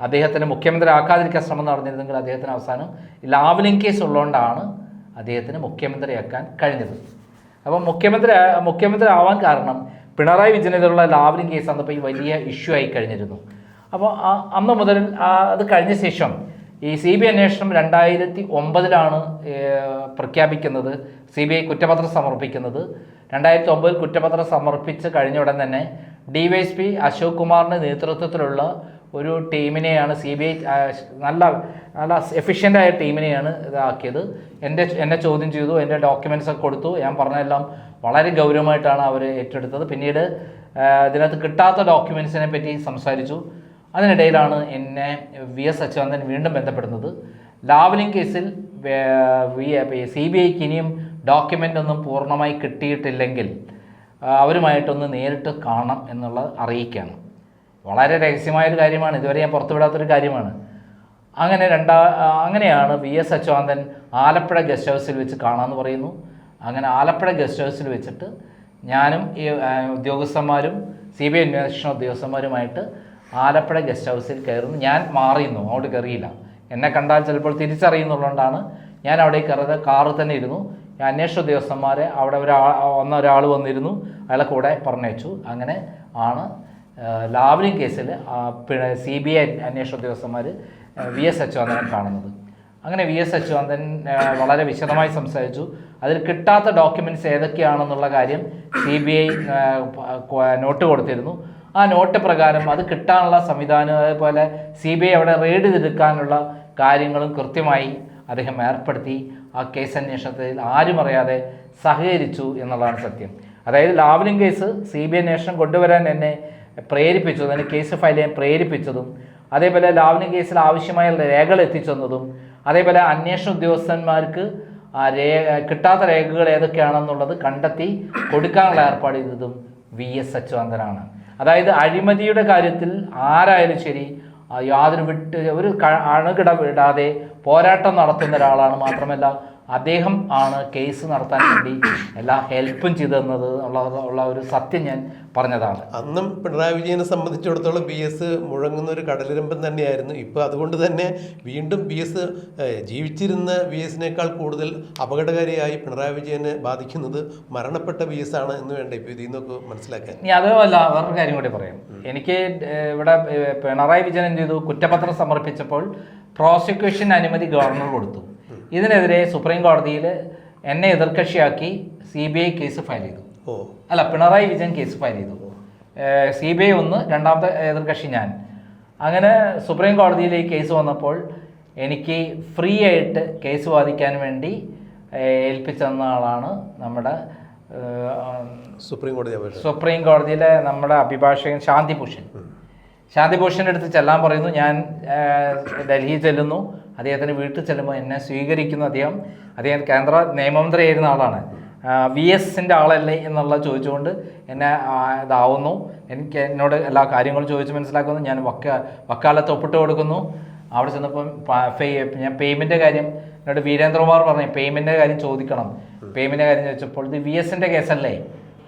അദ്ദേഹത്തിന് മുഖ്യമന്ത്രി ആക്കാതിരിക്കാൻ ശ്രമം നടന്നിരുന്നെങ്കിൽ അദ്ദേഹത്തിന് അവസാനം ലാവ്ലിൻ കേസ് ഉള്ളതുകൊണ്ടാണ് അദ്ദേഹത്തിന് മുഖ്യമന്ത്രിയാക്കാൻ കഴിഞ്ഞത്. അപ്പം മുഖ്യമന്ത്രി ആവാൻ കാരണം പിണറായി വിജയനെതിരെയുള്ള ലാവ്ലിൻ കേസ് അന്നപ്പോൾ ഈ വലിയ ഇഷ്യൂ ആയി കഴിഞ്ഞിരുന്നു. അപ്പോൾ അന്ന് മുതൽ അത് കഴിഞ്ഞ ശേഷം ഈ CBI അന്വേഷണം 2009 പ്രഖ്യാപിക്കുന്നത്, CBI കുറ്റപത്രം സമർപ്പിക്കുന്നത്. 2009 കുറ്റപത്രം സമർപ്പിച്ച് കഴിഞ്ഞ ഉടൻ തന്നെ DYSP അശോക് കുമാറിൻ്റെ നേതൃത്വത്തിലുള്ള ഒരു ടീമിനെയാണ് CBI നല്ല എഫിഷ്യൻ്റായ ടീമിനെയാണ് ഇതാക്കിയത്. എന്നെ ചോദ്യം ചെയ്തു, എൻ്റെ ഡോക്യുമെൻറ്റ്സ് ഒക്കെ കൊടുത്തു. ഞാൻ പറഞ്ഞതെല്ലാം വളരെ ഗൗരവമായിട്ടാണ് അവർ ഏറ്റെടുത്തത്. പിന്നീട് ഇതിനകത്ത് കിട്ടാത്ത ഡോക്യുമെൻറ്റ്സിനെ പറ്റി സംസാരിച്ചു. അതിനിടയിലാണ് എന്നെ VS അച്യുതാനന്ദൻ വീണ്ടും ബന്ധപ്പെടുന്നത്. ലാവ്ലിൻ കേസിൽ CBIക്ക് ഇനിയും ഡോക്യുമെൻ്റ് ഒന്നും പൂർണ്ണമായി കിട്ടിയിട്ടില്ലെങ്കിൽ അവരുമായിട്ടൊന്ന് നേരിട്ട് കാണണം എന്നുള്ളത് അറിയിക്കുകയാണ്. വളരെ രഹസ്യമായൊരു കാര്യമാണ്, ഇതുവരെ ഞാൻ പുറത്തുവിടാത്തൊരു കാര്യമാണ്. അങ്ങനെയാണ് VS അച്യുതാനന്ദൻ ആലപ്പുഴ ഗസ്റ്റ് ഹൗസിൽ വെച്ച് കാണാമെന്ന് പറയുന്നു. അങ്ങനെ ആലപ്പുഴ ഗസ്റ്റ് ഹൗസിൽ വെച്ചിട്ട് ഞാനും ഈ ഉദ്യോഗസ്ഥന്മാരും CBI അന്വേഷണ ഉദ്യോഗസ്ഥന്മാരുമായിട്ട് ആലപ്പുഴ ഗസ്റ്റ് ഹൗസിൽ കയറുന്നു. ഞാൻ മാറിയിരുന്നു, അങ്ങോട്ട് കയറിയില്ല. എന്നെ കണ്ടാൽ ചിലപ്പോൾ തിരിച്ചറിയുന്നുള്ളതുകൊണ്ടാണ് ഞാൻ അവിടെ കയറിയത്. കാറിൽ തന്നെ ഇരുന്നു. ഞാൻ അന്വേഷണ ഉദ്യോഗസ്ഥന്മാരെ അവിടെ ഒരാൾ വന്നിരുന്നു, അയാളെ കൂടെ പറഞ്ഞയച്ചു. അങ്ങനെ ആണ് ലാവ്ലിൻ കേസിൽ CBI അന്വേഷണ ഉദ്യോഗസ്ഥന്മാർ VS അച്യുതാനന്ദനെ കാണുന്നത്. അങ്ങനെ VS അച്യുതാനന്ദൻ വളരെ വിശദമായി സംസാരിച്ചു. അതിൽ കിട്ടാത്ത ഡോക്യുമെൻറ്റ്സ് ഏതൊക്കെയാണെന്നുള്ള കാര്യം CBI നോട്ട് കൊടുത്തിരുന്നു. ആ നോട്ട് പ്രകാരം അത് കിട്ടാനുള്ള സംവിധാനം, അതേപോലെ CBI അവിടെ റെയ്ഡ് ചെയ്തെടുക്കാനുള്ള കാര്യങ്ങളും കൃത്യമായി അദ്ദേഹം ഏർപ്പെടുത്തി. ആ കേസ് അന്വേഷണത്തിൽ ആരും അറിയാതെ സഹകരിച്ചു എന്നുള്ളതാണ് സത്യം. അതായത് ലാവ്ലിൻ കേസ് CBI അന്വേഷണം കൊണ്ടുവരാൻ എന്നെ പ്രേരിപ്പിച്ചതും, അതിന് കേസ് ഫയൽ ചെയ്യാൻ പ്രേരിപ്പിച്ചതും, അതേപോലെ ലാവ്ലിൻ കേസിൽ ആവശ്യമായ രേഖകൾ എത്തിച്ചു തന്നതും, അതേപോലെ അന്വേഷണ ഉദ്യോഗസ്ഥന്മാർക്ക് കിട്ടാത്ത രേഖകൾ ഏതൊക്കെയാണെന്നുള്ളത് കണ്ടെത്തി കൊടുക്കാനുള്ള ഏർപ്പാട് ചെയ്തതും VS അച്യുതാനന്ദനാണ്. അതായത് അഴിമതിയുടെ കാര്യത്തിൽ ആരായാലും ശരി യാതൊരു ഒരു അണുകിട വിടാതെ പോരാട്ടം നടത്തുന്ന ഒരാളാണ്. മാത്രമല്ല അദ്ദേഹം ആണ് കേസ് നടത്താൻ വേണ്ടി എല്ലാ ഹെൽപ്പും ചെയ്തെന്നത് ഉള്ള ഒരു സത്യം ഞാൻ പറഞ്ഞതാണ്. അന്നും പിണറായി വിജയനെ സംബന്ധിച്ചിടത്തോളം VS മുഴങ്ങുന്ന ഒരു കടലിരമ്പൻ തന്നെയായിരുന്നു. ഇപ്പോൾ അതുകൊണ്ട് തന്നെ വീണ്ടും VS ജീവിച്ചിരുന്ന VSനേക്കാൾ കൂടുതൽ അപകടകാരിയായി പിണറായി വിജയനെ ബാധിക്കുന്നത് മരണപ്പെട്ട VS ആണ് എന്ന് വേണ്ട ഇപ്പോൾ ഇതിൽ നിന്നൊക്കെ മനസ്സിലാക്കാൻ. ഇനി അതുമല്ല, വേറൊരു കാര്യം കൂടി പറയാം. എനിക്ക് ഇവിടെ പിണറായി വിജയൻ എന്ത് ചെയ്തു, കുറ്റപത്രം സമർപ്പിച്ചപ്പോൾ പ്രോസിക്യൂഷൻ അനുമതി ഗവർണർ കൊടുത്തു. ഇതിനെതിരെ സുപ്രീം കോടതിയിൽ എന്നെ എതിർകക്ഷിയാക്കി CBI കേസ് ഫയൽ ചെയ്തു. പിണറായി വിജയൻ കേസ് ഫയൽ ചെയ്തു. CBI ഒന്ന്, രണ്ടാമത്തെ എതിർകക്ഷി ഞാൻ. അങ്ങനെ സുപ്രീം കോടതിയിൽ ഈ കേസ് വന്നപ്പോൾ എനിക്ക് ഫ്രീ ആയിട്ട് കേസ് വാദിക്കാൻ വേണ്ടി ഏൽപ്പിച്ചെന്ന ആളാണ് നമ്മുടെ സുപ്രീം കോടതിയിലെ നമ്മുടെ അഭിഭാഷകൻ ശാന്തിഭൂഷൻ്റെ അടുത്ത് ചെല്ലാൻ പറയുന്നു. ഞാൻ ഡൽഹിയിൽ ചെല്ലുന്നു. അദ്ദേഹത്തിൻ്റെ വീട്ടിൽ ചെല്ലുമ്പോൾ എന്നെ സ്വീകരിക്കുന്നു. അദ്ദേഹം കേന്ദ്ര നിയമമന്ത്രിയായിരുന്ന ആളാണ്. VSൻ്റെ ആളല്ലേ എന്നുള്ള ചോദിച്ചുകൊണ്ട് എന്നെ ഇതാവുന്നു. എന്നോട് എല്ലാ കാര്യങ്ങളും ചോദിച്ച് മനസ്സിലാക്കുന്നു. ഞാൻ വക്കാലത്ത് ഒപ്പിട്ട് കൊടുക്കുന്നു. അവിടെ ചെന്നപ്പം ഞാൻ പേയ്മെൻറ്റ് കാര്യം എന്നോട് വീരേന്ദ്രകുമാർ പറഞ്ഞു, പേയ്മെൻറ്റ് കാര്യം ചോദിക്കണം. പേയ്മെൻറ്റ് കാര്യം ചോദിച്ചപ്പോൾ ഇത് VSൻ്റെ കേസല്ലേ,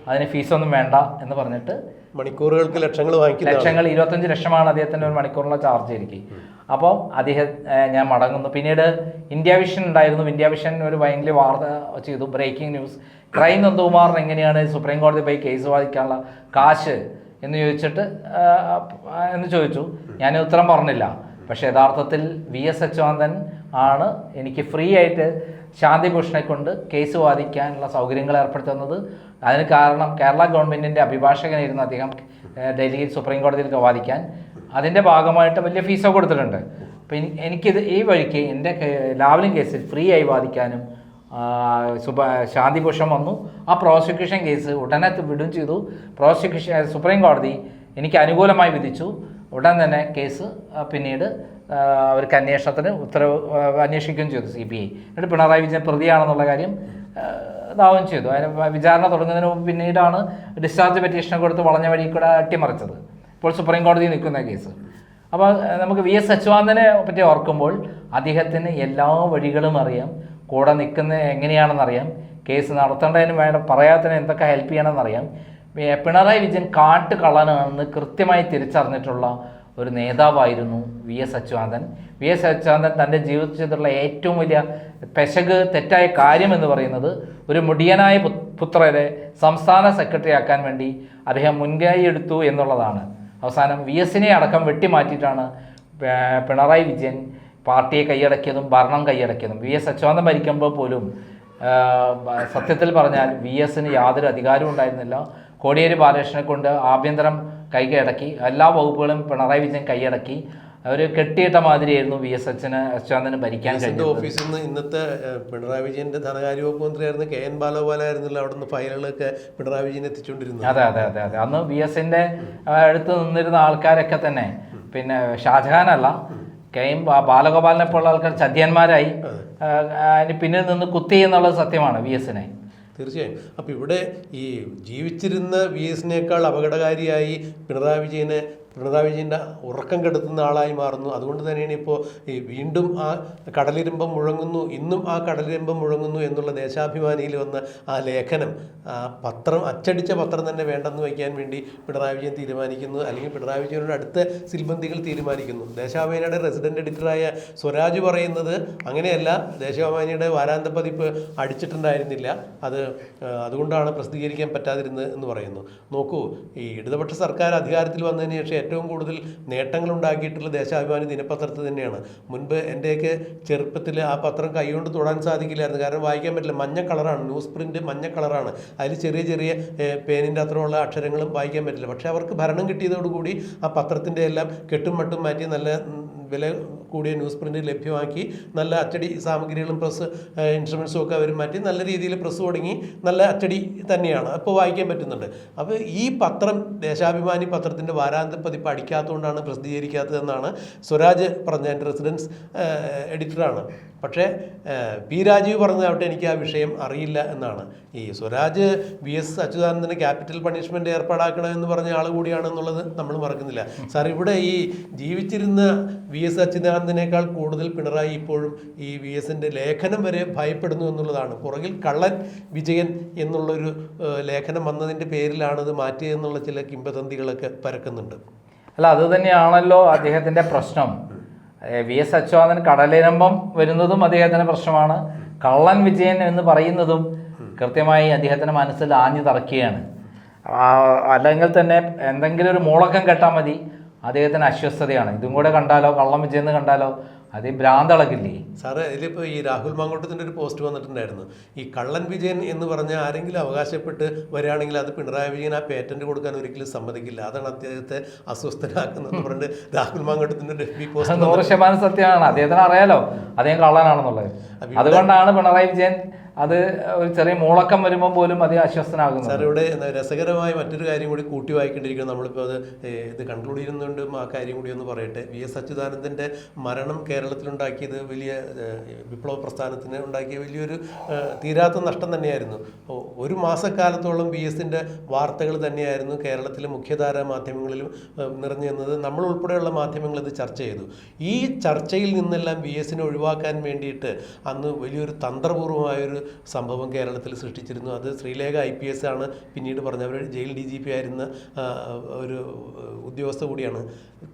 അതിന് ഫീസൊന്നും വേണ്ട എന്ന് പറഞ്ഞിട്ട് മണിക്കൂറുകൾക്ക് ലക്ഷങ്ങൾ 25 ലക്ഷമാണ് അദ്ദേഹത്തിൻ്റെ ഒരു മണിക്കൂറിനുള്ള ചാർജ് ആയിരിക്കും. അപ്പോൾ ഞാൻ മടങ്ങുന്നു. പിന്നീട് ഇന്ത്യ വിഷൻ ഉണ്ടായിരുന്നു. ഇന്ത്യ വിഷൻ ഒരു ഭയങ്കര വാർത്ത ചെയ്തു, ബ്രേക്കിംഗ് ന്യൂസ്. ക്രൈം നന്ദകുമാറിന് എങ്ങനെയാണ് സുപ്രീം കോടതി പോയി കേസ് വാദിക്കാനുള്ള കാശ് എന്ന് ചോദിച്ചു. ഞാൻ ഉത്തരം പറഞ്ഞില്ല. പക്ഷേ യഥാർത്ഥത്തിൽ VS അച്യുതാനന്ദൻ ആണ് എനിക്ക് ഫ്രീ ആയിട്ട് ശാന്തിഭൂഷണെ കൊണ്ട് കേസ് വാദിക്കാനുള്ള സൗകര്യങ്ങൾ ഏർപ്പെടുത്തുന്നത്. അതിന് കാരണം കേരള ഗവൺമെൻറ്റിൻ്റെ അഭിഭാഷകനായിരുന്നു അദ്ദേഹം ഡൽഹിയിൽ സുപ്രീം കോടതിയിൽ വാദിക്കാൻ. അതിൻ്റെ ഭാഗമായിട്ട് വലിയ ഫീസൊക്കെ കൊടുത്തിട്ടുണ്ട്. അപ്പം എനിക്കിത് ഈ വഴിക്ക് എൻ്റെ ലാവ്ലിൻ കേസിൽ ഫ്രീ ആയി വാദിക്കാനും ശാന്തിഭൂഷൺ വന്നു. ആ പ്രോസിക്യൂഷൻ കേസ് ഉടനെ വിടുകയും ചെയ്തു. സുപ്രീം കോടതി എനിക്ക് അനുകൂലമായി വിധിച്ചു. ഉടൻ തന്നെ കേസ് പിന്നീട് അവർക്ക് അന്വേഷണത്തിന് അന്വേഷിക്കുകയും ചെയ്തു CBI. എന്നിട്ട് പിണറായി വിജയൻ പ്രതിയാണെന്നുള്ള കാര്യം ഇതാവുകയും ചെയ്തു. അതിന് വിചാരണ തുടങ്ങുന്നതിന് മുമ്പ് പിന്നീടാണ് ഡിസ്ചാർജ് പെറ്റീഷനെ കൊടുത്ത് വളഞ്ഞ വഴി കൂടെ അട്ടിമറിച്ചത്. ഇപ്പോൾ സുപ്രീം കോടതിയിൽ നിൽക്കുന്ന കേസ്. അപ്പോൾ നമുക്ക് VS അച്യുതാനന്ദനെ പറ്റി ഓർക്കുമ്പോൾ അദ്ദേഹത്തിന് എല്ലാ വഴികളും അറിയാം, കൂടെ നിൽക്കുന്ന എങ്ങനെയാണെന്നറിയാം, കേസ് നടത്തേണ്ടതിന് വേണ്ട പറയാത്തതിന് എന്തൊക്കെ ഹെൽപ്പ് ചെയ്യണമെന്നറിയാം. പിണറായി വിജയൻ കാട്ടുകള്ളനാണെന്ന് കൃത്യമായി തിരിച്ചറിഞ്ഞിട്ടുള്ള ഒരു നേതാവായിരുന്നു VS അച്യുതാനന്ദൻ. VS അച്യുതാനന്ദൻ തൻ്റെ ജീവിതത്തിലുള്ള ഏറ്റവും വലിയ തെറ്റായ കാര്യം എന്ന് പറയുന്നത് ഒരു മുടിയനായ പുത്രരെ സംസ്ഥാന സെക്രട്ടറി ആക്കാൻ വേണ്ടി അദ്ദേഹം മുൻകൈ എടുത്തു എന്നുള്ളതാണ്. അവസാനം VSനെ അടക്കം വെട്ടിമാറ്റിയിട്ടാണ് പിണറായി വിജയൻ പാർട്ടിയെ കൈയടക്കിയതും ഭരണം കൈയടക്കിയതും. VS അച്യുതാനന്ദൻ ഭരിക്കുമ്പോൾ പോലും സത്യത്തിൽ പറഞ്ഞാൽ VSന് യാതൊരു അധികാരവും ഉണ്ടായിരുന്നില്ല. കോടിയേരി ബാലകൃഷ്ണനെ കൊണ്ട് ആഭ്യന്തരം കൈയടക്കി, എല്ലാ വകുപ്പുകളും പിണറായി വിജയൻ കൈയടക്കി. അവർ കെട്ടിയിട്ട മാതിരിയായിരുന്നു VS അച്യുതാനന്ദന് ഭരിക്കാൻ കഴിഞ്ഞത്. ഓഫീസിൽ നിന്ന് ഇന്നത്തെ പിണറായി വിജയൻ്റെ ധനകാര്യ വകുപ്പ് മന്ത്രിയായിരുന്നു KN ബാലഗോപാലായിരുന്നല്ലോ അവിടുന്ന് ഫയലുകളൊക്കെ പിണറായി വിജയൻ എത്തിച്ചുകൊണ്ടിരുന്നു. അതെ. അന്ന് VSൻ്റെ അടുത്ത് നിന്നിരുന്ന ആൾക്കാരൊക്കെ തന്നെ പിന്നെ ഷാജഹാനല്ല, KM ബാലഗോപാലിനെ പോലുള്ള ആൾക്കാർ ചതിയന്മാരായി അതിന് പിന്നിൽ നിന്ന് കുത്തി എന്നുള്ളത് സത്യമാണ് VSനെ. തീർച്ചയായും. അപ്പോൾ ഇവിടെ ഈ ജീവിച്ചിരുന്ന VSനേക്കാൾ അപകടകാരിയായി പിണറായി വിജയൻ്റെ ഉറക്കം കെടുത്തുന്ന ആളായി മാറുന്നു. അതുകൊണ്ട് തന്നെയാണ് ഇപ്പോൾ ഈ വീണ്ടും ആ കടലിരമ്പം മുഴങ്ങുന്നു, ഇന്നും ആ കടലിരമ്പം മുഴങ്ങുന്നു എന്നുള്ള ദേശാഭിമാനിയിൽ വന്ന ആ ലേഖനം, ആ പത്രം, അച്ചടിച്ച പത്രം തന്നെ വേണ്ടെന്ന് വയ്ക്കാൻ വേണ്ടി പിണറായി വിജയൻ തീരുമാനിക്കുന്നു, അല്ലെങ്കിൽ പിണറായി വിജയനോട് അടുത്ത സിൽബന്തികൾ തീരുമാനിക്കുന്നു. ദേശാഭിമാനിയുടെ റെസിഡന്റ് എഡിറ്ററായ സ്വരാജ് പറയുന്നത് അങ്ങനെയല്ല, ദേശാഭിമാനിയുടെ വാരാന്ത പതിപ്പ് അടിച്ചിട്ടുണ്ടായിരുന്നില്ല, അതുകൊണ്ടാണ് പ്രസിദ്ധീകരിക്കാൻ പറ്റാതിരുന്നത് എന്ന് പറയുന്നു. നോക്കൂ, ഈ ഇടതുപക്ഷ സർക്കാർ അധികാരത്തിൽ വന്നതിന് ശേഷം ഏറ്റവും കൂടുതൽ നേട്ടങ്ങൾ ഉണ്ടാക്കിയിട്ടുള്ള ദേശാഭിമാനി ദിനപത്രത്തിൽ തന്നെയാണ്. മുൻപ് എൻ്റെയൊക്കെ ചെറുപ്പത്തിൽ ആ പത്രം കൈകൊണ്ട് തൊടാൻ സാധിക്കില്ലായിരുന്നു, കാരണം വായിക്കാൻ പറ്റില്ല. മഞ്ഞ കളറാണ്, ന്യൂസ് പ്രിൻ്റ് മഞ്ഞ കളറാണ്, അതിൽ ചെറിയ ചെറിയ പേനിൻ്റെ അത്രയുള്ള അക്ഷരങ്ങളും വായിക്കാൻ പറ്റില്ല. പക്ഷേ അവർക്ക് ഭരണം കിട്ടിയതോടുകൂടി ആ പത്രത്തിൻ്റെ എല്ലാം കെട്ടും മട്ടും മാറ്റി നല്ല വില കൂടിയ ന്യൂസ് പ്രിൻ്റ് ലഭ്യമാക്കി, നല്ല അച്ചടി സാമഗ്രികളും പ്രസ് ഇൻസ്ട്രുമെൻസും ഒക്കെ അവർ മാറ്റി നല്ല രീതിയിൽ പ്രസ് തുടങ്ങി, നല്ല അച്ചടി തന്നെയാണ് അപ്പോൾ വായിക്കാൻ പറ്റുന്നുണ്ട്. അപ്പോൾ ഈ പത്രം, ദേശാഭിമാനി പത്രത്തിൻ്റെ വാരാന്ത പതിപ്പ് അടിക്കാത്തതുകൊണ്ടാണ് പ്രസിദ്ധീകരിക്കാത്തതെന്നാണ് സ്വരാജ് പറഞ്ഞ, എൻ്റെ റെസിഡൻസ് എഡിറ്ററാണ്. പക്ഷേ പി രാജീവ് പറഞ്ഞതാവട്ടെ എനിക്ക് ആ വിഷയം അറിയില്ല എന്നാണ്. ഈ സ്വരാജ് VS അച്യുതാനന്ദന് ക്യാപിറ്റൽ പണിഷ്മെൻറ്റ് ഏർപ്പാടാക്കണമെന്ന് പറഞ്ഞ ആൾ കൂടിയാണെന്നുള്ളത് നമ്മൾ മറക്കുന്നില്ല. സാർ, ഇവിടെ ഈ ജീവിച്ചിരുന്ന VS അച്യുതാനന്ദനേക്കാൾ കൂടുതൽ പിണറായി ഇപ്പോഴും ഈ VSൻ്റെ ലേഖനം വരെ ഭയപ്പെടുന്നു എന്നുള്ളതാണ്. പുറകിൽ കള്ളൻ വിജയൻ എന്നുള്ളൊരു ലേഖനം വന്നതിൻ്റെ പേരിലാണത് മാറ്റിയതെന്നുള്ള ചില കിംവദന്തികളൊക്കെ പരക്കുന്നുണ്ട്. അല്ല, അത് തന്നെയാണല്ലോ അദ്ദേഹത്തിൻ്റെ പ്രശ്നം. VS അച്യുതാനന്ദൻ കടലിരമ്പം വരുന്നതും അദ്ദേഹത്തിൻ്റെ പ്രശ്നമാണ്. കള്ളൻ വിജയൻ എന്ന് പറയുന്നതും കൃത്യമായി അദ്ദേഹത്തിൻ്റെ മനസ്സിൽ ആഞ്ഞു തറക്കുകയാണ്. അല്ലെങ്കിൽ തന്നെ എന്തെങ്കിലും ഒരു മൂളക്കം കേട്ടാൽ മതി അദ്ദേഹത്തിന് അസ്വസ്ഥതയാണ്. ഇതും കൂടെ കണ്ടാലോ, കള്ളം വിജയൻ എന്ന് കണ്ടാലോ അത് ഈ ഭ്രാന്തളകില്ലേ സാറ് ഇതിലിപ്പോൾ ഈ രാഹുൽ മാങ്കോട്ടത്തിൻ്റെ ഒരു പോസ്റ്റ് വന്നിട്ടുണ്ടായിരുന്നു. ഈ കള്ളൻ വിജയൻ എന്ന് പറഞ്ഞ ആരെങ്കിലും അവകാശപ്പെട്ട് വരികയാണെങ്കിൽ അത് പിണറായി വിജയൻ ആ പേറ്റന്റ് കൊടുക്കാൻ ഒരിക്കലും സമ്മതിക്കില്ല, അതാണ് അദ്ദേഹത്തെ അസ്വസ്ഥനാക്കുന്നതെന്ന് പറഞ്ഞിട്ട് രാഹുൽ മാങ്കോട്ടത്തിൻ്റെ ഒരു FB പോസ്റ്റ് 100% സത്യമാണ്. അദ്ദേഹത്തിന് അറിയാലോ അദ്ദേഹം കള്ളനാണെന്നുള്ളത്. അതുകൊണ്ടാണ് പിണറായി വിജയൻ അത് ഒരു ചെറിയ മൂളക്കം വരുമ്പോൾ പോലും അധികം അസ്വസ്ഥനാകുന്നത്. സാർ ഇവിടെ രസകരമായ മറ്റൊരു കാര്യം കൂടി കൂട്ടി വായിക്കേണ്ടിയിരിക്കുന്നു. നമ്മളിപ്പോൾ ഇത് കൺക്ലൂഡ് ചെയ്യുന്നുണ്ടും ആ കാര്യം കൂടി ഒന്ന് പറയട്ടെ. VS അച്യുതാനന്ദൻ്റെ മരണം കേരളത്തിലുണ്ടാക്കിയത് വലിയ വിപ്ലവ പ്രസ്ഥാനത്തിന് ഉണ്ടാക്കിയ വലിയൊരു തീരാത്ത നഷ്ടം തന്നെയായിരുന്നു. ഒരു മാസക്കാലത്തോളം VSൻ്റെ വാർത്തകൾ തന്നെയായിരുന്നു കേരളത്തിലെ മുഖ്യധാരാ മാധ്യമങ്ങളിലും നിറഞ്ഞു നിന്നത്. നമ്മൾ ഉൾപ്പെടെയുള്ള മാധ്യമങ്ങൾ ഇത് ചർച്ച ചെയ്തു. ഈ ചർച്ചയിൽ നിന്നെല്ലാം VSനെ ഒഴിവാക്കാൻ വേണ്ടിയിട്ട് അന്ന് വലിയൊരു തന്ത്രപൂർവമായൊരു സംഭവം കേരളത്തിൽ സൃഷ്ടിച്ചിരുന്നു. അത് ശ്രീലേഖ IPS ആണ് പിന്നീട് പറഞ്ഞ അവർ ജയിൽ DGP ആയിരുന്ന ഒരു ഉദ്യോഗസ്ഥ കൂടിയാണ്.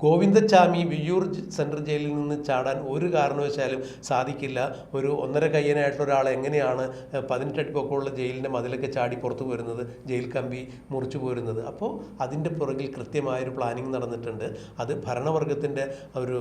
ഗോവിന്ദച്ചാമി വിയ്യൂർ സെൻട്രൽ ജയിലിൽ നിന്ന് ചാടാൻ ഒരു കാരണവശാലും സാധിക്കില്ല. ഒരു 1.5 കയ്യനായിട്ടുള്ള ഒരാൾ എങ്ങനെയാണ് 18 അടി പൊക്കമുള്ള ജയിലിൻ്റെ മതിലൊക്കെ ചാടി പുറത്തു പോരുന്നത്, ജയിൽ കമ്പി മുറിച്ചു പോരുന്നത്? അപ്പോൾ അതിൻ്റെ പുറകിൽ കൃത്യമായൊരു പ്ലാനിങ് നടന്നിട്ടുണ്ട്. അത് ഭരണവർഗത്തിൻ്റെ ഒരു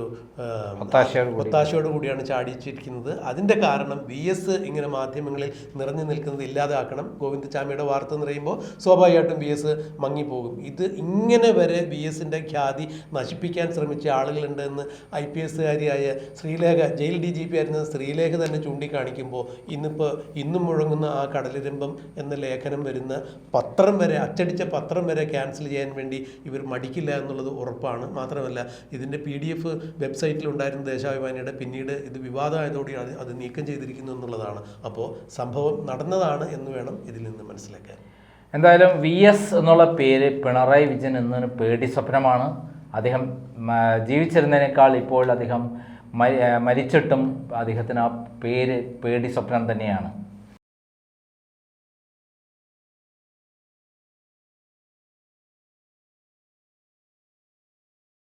ഒത്താശയോട് കൂടിയാണ് ചാടിച്ചിരിക്കുന്നത്. അതിൻ്റെ കാരണം VS ഇങ്ങനെ മാധ്യമങ്ങളിൽ നിറഞ്ഞു നിൽക്കുന്നത് ഇല്ലാതാക്കണം. ഗോവിന്ദച്ചാമിയുടെ വാർത്ത എന്ന് പറയുമ്പോൾ സ്വാഭാവികമായിട്ടും VS മങ്ങിപ്പോകും. ഇത് ഇങ്ങനെ വരെ VSൻ്റെ ഖ്യാതി നശിപ്പിക്കാൻ ശ്രമിച്ച ആളുകളുണ്ടെന്ന് IPSകാരിയായ ശ്രീലേഖ, ജയിൽ DGP ആയിരുന്ന ശ്രീലേഖ തന്നെ ചൂണ്ടിക്കാണിക്കുമ്പോൾ ഇന്നും മുഴങ്ങുന്ന ആ കടലിരമ്പം എന്ന ലേഖനം വരുന്ന പത്രം വരെ, അച്ചടിച്ച പത്രം വരെ ക്യാൻസൽ ചെയ്യാൻ വേണ്ടി ഇവർ മടിക്കില്ല എന്നുള്ളത് ഉറപ്പാണ്. മാത്രമല്ല ഇതിൻ്റെ PDF വെബ്സൈറ്റിലുണ്ടായിരുന്ന ദേശാഭിമാനിയുടെ പിന്നീട് ഇത് വിവാദമായതോടെയാണ് അത് നീക്കം ചെയ്തിരിക്കുന്നു എന്നുള്ളതാണ്. അപ്പോൾ സംഭവം നടന്നതാണ് എന്ന് വേണം ഇതിൽ നിന്ന് മനസ്സിലാക്കാൻ. എന്തായാലും VS എന്നുള്ള പേര് പിണറായി വിജയൻ എന്നൊരു പേടി സ്വപ്നമാണ്. അദ്ദേഹം ജീവിച്ചിരുന്നതിനേക്കാൾ ഇപ്പോൾ അദ്ദേഹം മരിച്ചിട്ടും അദ്ദേഹത്തിന് ആ പേര് പേടി സ്വപ്നം തന്നെയാണ്.